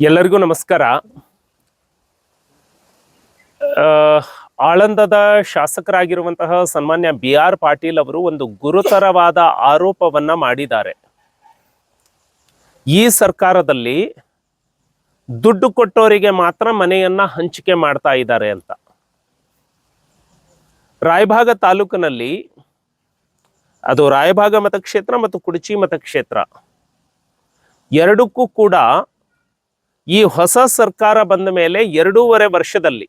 ಎಲ್ಲರಿಗೂ ನಮಸ್ಕಾರ. ಆಳಂದದ ಶಾಸಕರಾಗಿರುವಂತಹ ಸನ್ಮಾನ್ಯ BR ಪಾಟೀಲ್ ಅವರು ಒಂದು ಗುರುತರವಾದ ಆರೋಪವನ್ನ ಮಾಡಿದ್ದಾರೆ. ಈ ಸರ್ಕಾರದಲ್ಲಿ ದುಡ್ಡು ಕೊಟ್ಟವರಿಗೆ ಮಾತ್ರ ಮನೆಯನ್ನ ಹಂಚಿಕೆ ಮಾಡ್ತಾ ಇದ್ದಾರೆ ಅಂತ. ರಾಯಭಾಗ ತಾಲೂಕಿನಲ್ಲಿ, ಅದು ರಾಯಭಾಗ ಮತಕ್ಷೇತ್ರ ಮತ್ತು ಕುಡಚಿ ಮತಕ್ಷೇತ್ರ ಎರಡಕ್ಕೂ ಕೂಡ ಈ ಹೊಸ ಸರ್ಕಾರ ಬಂದ ಮೇಲೆ 2.5 ವರ್ಷದಲ್ಲಿ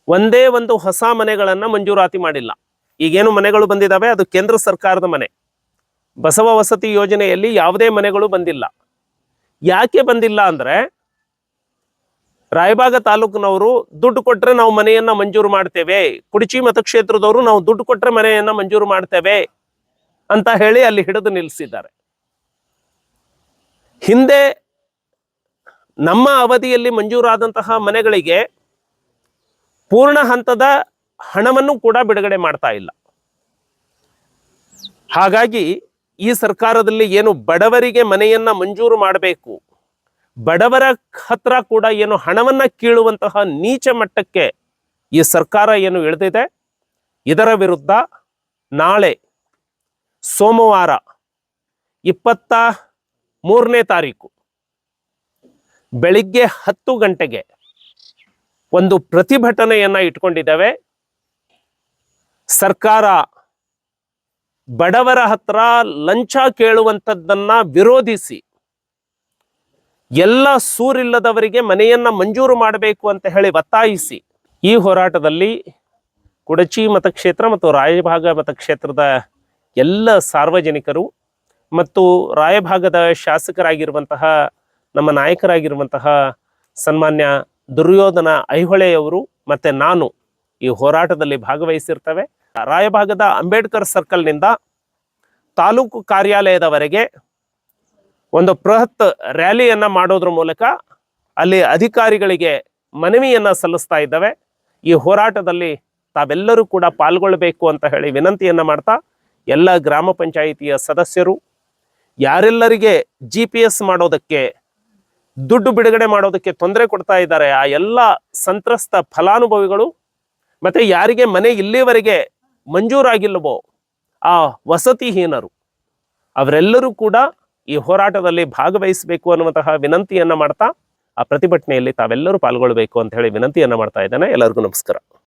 ಒಂದೇ ಒಂದು ಹೊಸ ಮನೆಗಳನ್ನ ಮಂಜೂರಾತಿ ಮಾಡಿಲ್ಲ. ಈಗೇನು ಮನೆಗಳು ಬಂದಿದ್ದಾವೆ ಅದು ಕೇಂದ್ರ ಸರ್ಕಾರದ ಮನೆ. ಬಸವ ವಸತಿ ಯೋಜನೆಯಲ್ಲಿ ಯಾವುದೇ ಮನೆಗಳು ಬಂದಿಲ್ಲ. ಯಾಕೆ ಬಂದಿಲ್ಲ ಅಂದ್ರೆ, ರಾಯಭಾಗ ತಾಲೂಕಿನವರು ದುಡ್ಡು ಕೊಟ್ರೆ ನಾವು ಮನೆಯನ್ನ ಮಂಜೂರು ಮಾಡ್ತೇವೆ, ಕುಡಚಿ ಮತಕ್ಷೇತ್ರದವರು ನಾವು ದುಡ್ಡು ಕೊಟ್ರೆ ಮನೆಯನ್ನ ಮಂಜೂರು ಮಾಡ್ತೇವೆ ಅಂತ ಹೇಳಿ ಅಲ್ಲಿ ಹಿಡಿದು ನಿಲ್ಲಿಸಿದ್ದಾರೆ. ಹಿಂದೆ ನಮ್ಮ ಅವಧಿಯಲ್ಲಿ ಮಂಜೂರಾದಂತಹ ಮನೆಗಳಿಗೆ ಪೂರ್ಣ ಹಂತದ ಹಣವನ್ನು ಕೂಡ ಬಿಡುಗಡೆ ಮಾಡ್ತಾ ಇಲ್ಲ. ಹಾಗಾಗಿ ಈ ಸರ್ಕಾರದಲ್ಲಿ ಏನು ಬಡವರಿಗೆ ಮನೆಯನ್ನ ಮಂಜೂರು ಮಾಡಬೇಕು, ಬಡವರ ಹತ್ರ ಕೂಡ ಏನು ಹಣವನ್ನ ಕೀಳುವಂತಹ ನೀಚ ಮಟ್ಟಕ್ಕೆ ಈ ಸರ್ಕಾರ ಏನು ಇಳಿದಿದೆ. ಇದರ ವಿರುದ್ಧ ನಾಳೆ ಸೋಮವಾರ 23ನೇ ತಾರೀಕು ಬೆಳಿಗ್ಗೆ 10 ಗಂಟೆಗೆ ಒಂದು ಪ್ರತಿಭಟನೆಯನ್ನ ಇಟ್ಕೊಂಡಿದ್ದೇವೆ. ಸರ್ಕಾರ ಬಡವರ ಹತ್ರ ಲಂಚ ಕೇಳುವಂಥದ್ದನ್ನ ವಿರೋಧಿಸಿ ಎಲ್ಲ ಸೂರಿಲ್ಲದವರಿಗೆ ಮನೆಯನ್ನ ಮಂಜೂರು ಮಾಡಬೇಕು ಅಂತ ಹೇಳಿ ಒತ್ತಾಯಿಸಿ ಈ ಹೋರಾಟದಲ್ಲಿ ಕುಡಚಿ ಮತಕ್ಷೇತ್ರ ಮತ್ತು ರಾಯಭಾಗ ಮತಕ್ಷೇತ್ರದ ಎಲ್ಲ ಸಾರ್ವಜನಿಕರು ಮತ್ತು ರಾಯಭಾಗದ ಶಾಸಕರಾಗಿರುವಂತಹ ನಮ್ಮ ನಾಯಕರಾಗಿರುವಂತಹ ಸನ್ಮಾನ್ಯ ದುರ್ಯೋಧನ ಐಹೊಳೆಯವರು ಮತ್ತೆ ನಾನು ಈ ಹೋರಾಟದಲ್ಲಿ ಭಾಗವಹಿಸಿರ್ತೇವೆ. ರಾಯಭಾಗದ ಅಂಬೇಡ್ಕರ್ ಸರ್ಕಲ್ನಿಂದ ತಾಲೂಕು ಕಾರ್ಯಾಲಯದವರೆಗೆ ಒಂದು ಬೃಹತ್ ರ್ಯಾಲಿಯನ್ನ ಮಾಡೋದ್ರ ಮೂಲಕ ಅಲ್ಲಿ ಅಧಿಕಾರಿಗಳಿಗೆ ಮನವಿಯನ್ನ ಸಲ್ಲಿಸ್ತಾ ಇದ್ದಾವೆ. ಈ ಹೋರಾಟದಲ್ಲಿ ತಾವೆಲ್ಲರೂ ಕೂಡ ಪಾಲ್ಗೊಳ್ಳಬೇಕು ಅಂತ ಹೇಳಿ ವಿನಂತಿಯನ್ನ ಮಾಡ್ತಾ, ಎಲ್ಲ ಗ್ರಾಮ ಪಂಚಾಯಿತಿಯ ಸದಸ್ಯರು, ಯಾರೆಲ್ಲರಿಗೆ GPS ಮಾಡೋದಕ್ಕೆ ದುಡ್ಡು ಬಿಡುಗಡೆ ಮಾಡೋದಕ್ಕೆ ತೊಂದರೆ ಕೊಡ್ತಾ ಇದ್ದಾರೆ ಆ ಎಲ್ಲ ಸಂತ್ರಸ್ತ ಫಲಾನುಭವಿಗಳು, ಮತ್ತೆ ಯಾರಿಗೆ ಮನೆ ಇಲ್ಲಿವರೆಗೆ ಮಂಜೂರಾಗಿಲ್ಲವೋ ಆ ವಸತಿಹೀನರು, ಅವರೆಲ್ಲರೂ ಕೂಡ ಈ ಹೋರಾಟದಲ್ಲಿ ಭಾಗವಹಿಸಬೇಕು ಅನ್ನುವಂತಹ ವಿನಂತಿಯನ್ನ ಮಾಡ್ತಾ ಆ ಪ್ರತಿಭಟನೆಯಲ್ಲಿ ತಾವೆಲ್ಲರೂ ಪಾಲ್ಗೊಳ್ಳಬೇಕು ಅಂತ ಹೇಳಿ ವಿನಂತಿಯನ್ನ ಮಾಡ್ತಾ ಇದ್ದೇನೆ. ಎಲ್ಲರಿಗೂ ನಮಸ್ಕಾರ.